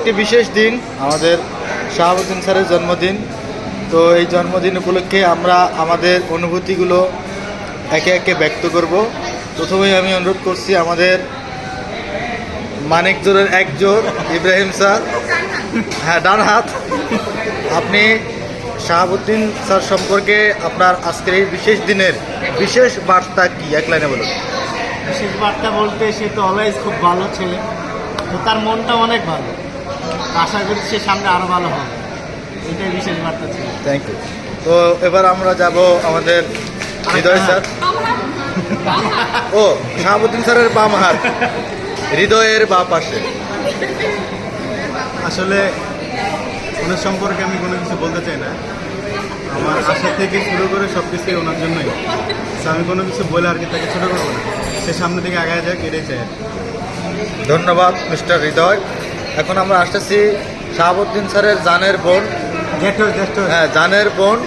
আজকে বিশেষ দিন, আমাদের শাহাবুদ্দিন স্যারের জন্মদিন। তো এই জন্মদিন উপলক্ষে আমরা আমাদের অনুভূতিগুলো একে একে ব্যক্ত করব। প্রথমেই আমি অনুরোধ করছি আমাদের মানিক জোরের এক জোর ইব্রাহিম স্যার, হ্যাঁ ডান হাত, আপনি শাহাবুদ্দিন স্যার সম্পর্কে আপনার আজকের এই বিশেষ দিনের বিশেষ বার্তা কি এক লাইনে বলুন। বিশেষ বার্তা বলতে সে তো অলওয়েজ খুব ভালো ছেলে, তো তার মনটা অনেক ভালো। আশা করি সে সামনে আরও ভালো হবে, এটাই বিশেষ বার্তা ছিল। Thank you. তো এবার আমরা যাব আমাদের হৃদয় স্যার। ও শাহাবুদ্দিন স্যারের বাম হাত, হৃদয়ের বা পাশে। আসলে ওনার সম্পর্কে আমি কোনো কিছু বলতে চাই না। আমার আশা থেকে শুরু করে সব কিছুই ওনার জন্যই। আমি কোনো কিছু বলে আর কি তাকে ছোটো করবো না, সে সামনে থেকে আগায় যাক, এটাই চাই। ধন্যবাদ মিস্টার হৃদয়। এখন আমরা আসতেছি শাহাবুদ্দিন স্যারের জানের বোন, হ্যাঁ জানের বোন,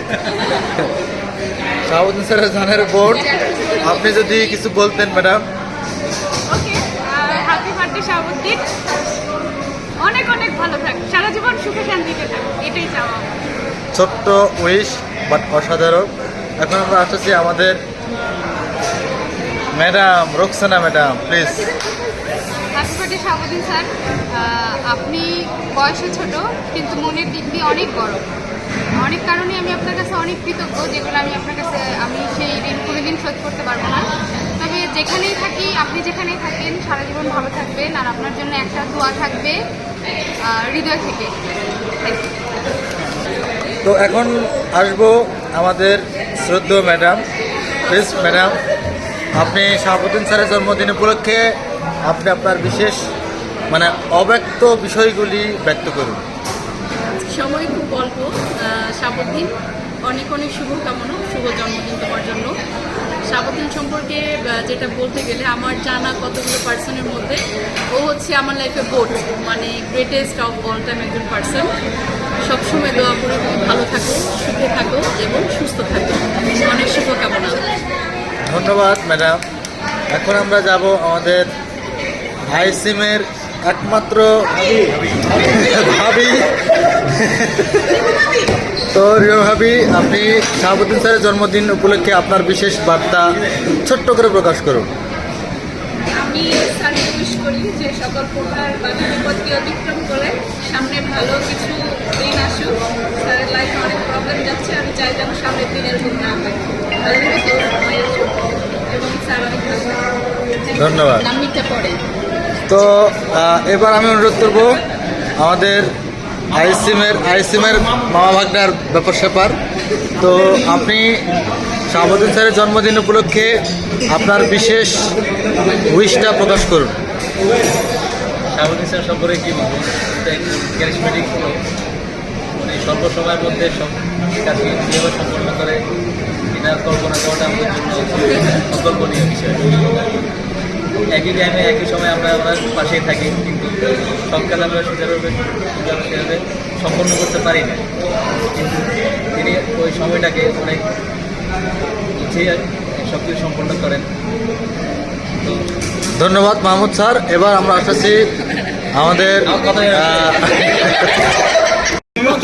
শাহাবুদ্দিন স্যারের জানের বোন। আপনি যদি কিছু বলতেন ম্যাডাম। ওকে, হ্যাপি বার্থডে শাহাবুদ্দিন, অনেক অনেক ভালো থাক, সারা জীবন সুখে শান্তিতে থাক, এটাই চাওয়া। ছোট্ট উইশ বাট অসাধারণ। এখন আমরা আসতেছি আমাদের madam Roksana madam, please. Happy birthday Shahabuddin sir, আপনি বয়সে ছোট কিন্তু মনের দিক দিয়ে অনেক বড়। অনেক কারণে আমি আপনার কাছে অনেক কৃতজ্ঞ, যেগুলো আমি আপনার কাছে সেই ঋণ কোনোদিন শোধ করতে পারবো না। তবে যেখানেই থাকি, আপনি যেখানেই থাকেন, সারা জীবন ভালো থাকবেন, আর আপনার জন্য একটা দোয়া থাকবে হৃদয় থেকে। তো এখন আসবো আমাদের শ্রদ্ধেয় ম্যাডাম, প্লিজ ম্যাডাম, আপনি শাহাবুদ্দিন স্যারের জন্মদিন উপলক্ষে আপনি আপনার বিশেষ অব্যক্ত বিষয়গুলি ব্যক্ত করুন। সময় খুব অল্প। শাহাবুদ্দিন, অনেক অনেক শুভকামনা, শুভ জন্মদিন তোমার জন্য। শাহাবুদ্দিন সম্পর্কে যেটা বলতে গেলে, আমার জানা কতগুলো পার্সনের মধ্যে ও হচ্ছে আমার লাইফে boat, greatest of all time একজন পার্সন। সবসময় দোয়া করে তুমি ভালো থাকো, সুখে থাকো এবং সুস্থ থাকো। অনেক শুভকামনা। ধন্যবাদ ম্যাডাম। এখন আমরা যাব আমাদের আইসিমের একমাত্র ভাবি। তো রিয়া ভাবি, আপনি শাহাবুদ্দিন স্যারের জন্মদিন উপলক্ষে আপনার বিশেষ বার্তা ছোট্ট করে প্রকাশ করুন। আমি স্যারকে উইশ করি যে সকল প্রকার বাধা বিপত্তি অতিক্রম করে সামনে ভালো কিছু দিন আসুক। স্যারের লাইফে অনেক প্রবলেম যাচ্ছে, আমি চাই যেন সামনের দিন এরকম না হয়, এবং স্যার অনেক ধন্যবাদ। নামিটা পড়ে। তো এবার আমি অনুরোধ করব আমাদের আইসিমের মামা ভাগনার ব্যাপার স্যাপার। তো আপনি শাহাবুদ্দিন স্যারের জন্মদিন উপলক্ষে আপনার বিশেষ উইশটা প্রকাশ করুন। শাহাবুদ্দিন স্যার সম্পর্কে কী বলবো, ক্যারিসমেটিক, উনি স্বল্প সময়ের মধ্যে সব কাজকে কীভাবে সম্পন্ন করে এটার কল্পনা করাটা আমাদের জন্য অকল্পনীয় বিষয়। একই টাইমে একই সময় আমরা ওনার পাশেই থাকি, কিন্তু সব কাজ আমরা সেভাবে সম্পন্ন করতে পারি না, কিন্তু তিনি ওই সময়টাকে অনেক বুঝেই সব কিছু সম্পন্ন করেন। তো ধন্যবাদ মাহমুদ স্যার। এবার আমরা আসছি আমাদের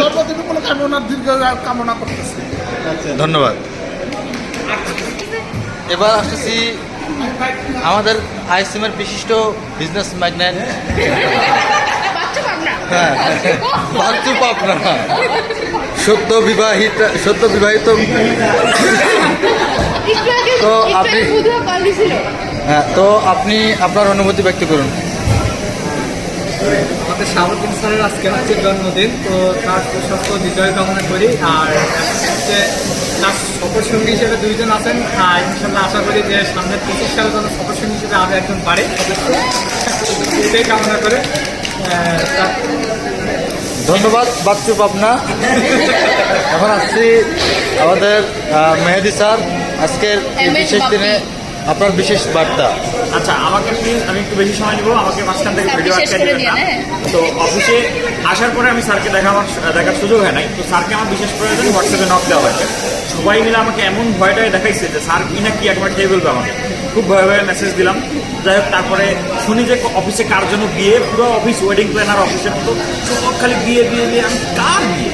জন্মদিন উপলক্ষে আমি ওনার দীর্ঘ কামনা করতেছি। ধন্যবাদ। এবার আসতেছি আমাদের আইসিমের বিশিষ্ট বিজনেস ম্যাগনেট, হ্যাঁ বাচ্চু পাপনা, সদ্য বিবাহিত। তো আপনি হ্যাঁ, তো আপনি আপনার অনুভূতি ব্যক্ত করুন। আমাদের শাহাবুদ্দিন স্যারের আজকে হচ্ছে জন্মদিন, তো তার সুস্বাস্থ্য হৃদয় কামনা করি। আর হচ্ছে তার সফরসঙ্গী হিসেবে দুইজন আছেন, ইনশাল্লাহ আশা করি যে সামনের 25 সালের জন্য সফরসঙ্গী হিসেবে আরও একজন পারে, এটাই কামনা করে। ধন্যবাদ বাচ্চু পাপনা। এখন আসছি আমাদের মেহেদি স্যার, আজকের এই বিশেষ দিনে আপনার বিশেষ বার্তা। আচ্ছা, আমাকে প্লিজ, আমি একটু বেশি সময় নিব, আমাকে মাঝখান থেকে ভিডিও শেষ আটকে করে দিবেন দিন, না। হ্যাঁ। তো অফিসে আসার পরে আমি স্যারকে দেখার সুযোগ হয় নাই, তো স্যারকে আমার বিশেষ প্রয়োজন হোয়াটসঅ্যাপে নক দেওয়া হয়েছে। সবাই মিলে আমাকে এমন ভয়টাই দেখাইছে যে স্যার কি না কি একবার খেয়ে ফেলবে আমাকে, খুব ভয়ে ভয়ে মেসেজ দিলাম। যাই হোক, তারপরে শুনি যে অফিসে কার জন্য বিয়ে, পুরো অফিস ওয়েডিং প্ল্যানার অফিসের মতো সব খালি বিয়ে বিয়ে বিয়ে, আমি কার বিয়ে।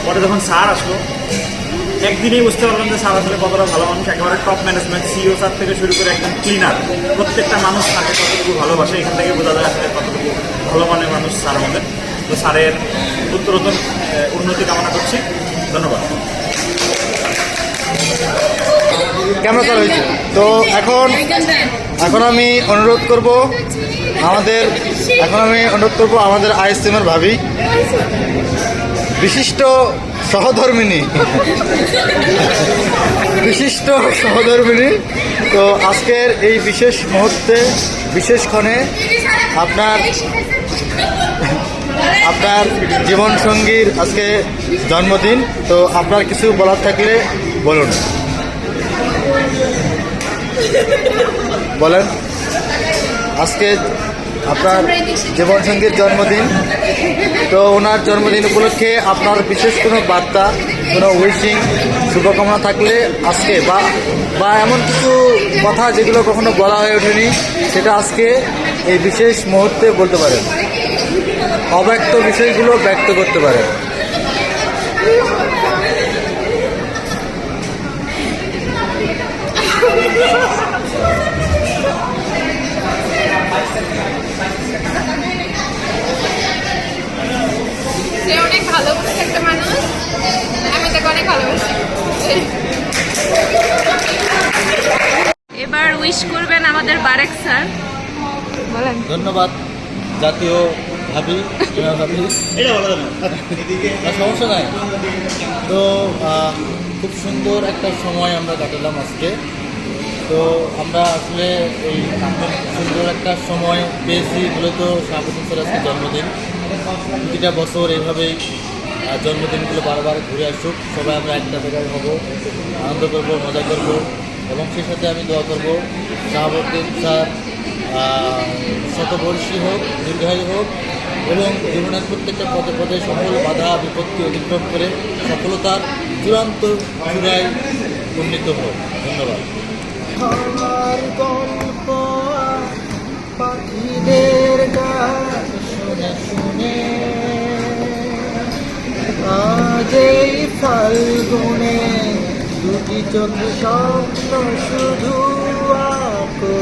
পরে যখন স্যার আসলো একদিনেই বুঝতে পারলাম যে স্যার আসলে কতটা ভালো মানুষ। একেবারে টপ ম্যানেজমেন্ট, সিইও স্যার থেকে শুরু করে একদম ক্লিনার, প্রত্যেকটা মানুষ তাকে কতটুকু ভালোবাসে, এখান থেকে বোঝা যায় আসলে কতটুকু ভালো মানের মানুষ স্যার আমাদের। তো স্যারের উত্তরোত্তর উন্নতি কামনা করছি। ধন্যবাদ। ক্যামেরা চালু হয়েছে। তো এখন আমি অনুরোধ করব আমাদের আইএসএমের ভাবি, বিশিষ্ট সহধর্মিনী, তো আজকের এই বিশেষ মুহূর্তে, বিশেষ ক্ষণে আপনার জীবনসঙ্গীর আজকে জন্মদিন। তো আপনার কিছু বলার থাকলে বলুন, বলেন। আজকে আপনার জীবনসঙ্গীর জন্মদিন, তো ওনার জন্মদিন উপলক্ষে আপনার বিশেষ কোনো বার্তা, কোনো উইশিং, শুভকামনা থাকলে আজকে বা এমন কিছু কথা যেগুলো কখনো বলা হয়ে ওঠেনি, সেটা আজকে এই বিশেষ মুহূর্তে বলতে পারেন, অব্যক্ত বিষয়গুলো ব্যক্ত করতে পারেন। সে অনেক ভালোবাসে একটা মানুষ, আমি তাকে অনেক ভালোবাসি। এবার উইশ করবেন আমাদের বারেক স্যার। বলেন। ধন্যবাদ জাতীয় ভাবি, সমস্যা নাই। তো খুব সুন্দর একটা সময় আমরা কাটালাম আজকে। তো আমরা আসলে এই সুন্দর একটা সময় পেয়েছি, মূলত শাহাবুদ্দিন স্যার আজকে জন্মদিন। প্রতিটা বছর এইভাবেই জন্মদিনগুলো বারবার ঘুরে আসুক, সবাই আমরা একটা জায়গায় হব, আনন্দ করব, মজা করব, এবং সেই সাথে আমি দোয়া করব শাহাবুদ্দিন স্যার শতবর্ষী হোক, দীর্ঘায়ু হোক, এবং জীবনের প্রত্যেকটা পদে পদে সকল বাধা বিপত্তি অতিক্রম করে সফলতার চূড়ান্ত চূড়ায় উন্নীত হোক। ধন্যবাদ। আমার গল্প পাখিদের গান শুনে শুনে আজ এই ফাল্গুনে দুটি চোখে স্বপ্ন শুধু আঁকো,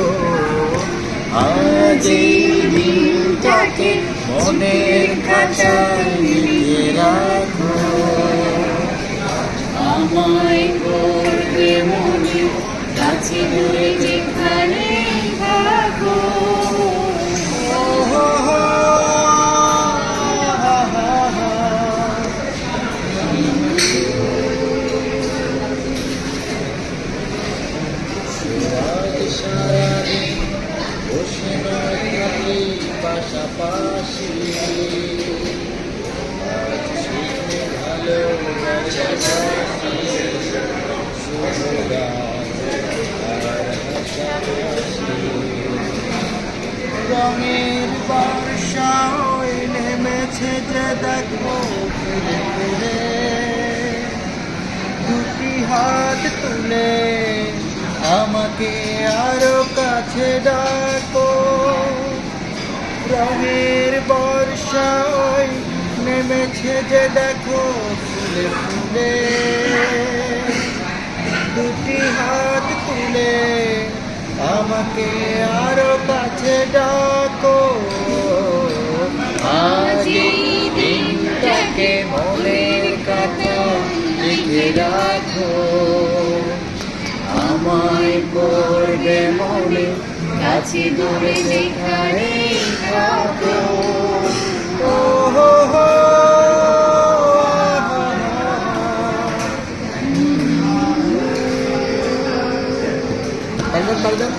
আজ এই দিনটাকে মনের খাঁচায় লিখে রাখো, আমায় করবে মনে কাছে দূরে যেখানে থাকো। সারাদিন বসে নয় থাকি পাশাপাশি, রঙের বর্ষায় নেমেছে যে দেখো ফিরে ফিরে, দুটি হাত তুলে আমাকে আরো কাছে ডাকো, রঙের বর্ষায় নেমেছে যে দেখো ফুলে ফুলে, দুটি হাত তুলে আমাকে আরো কাছে ডাকো, আজ এই দিনটাকে মনের কথা লিখে রাখো, আমায় করবে মনে কাছে দূরে যেখানে থাকো। পারবেন।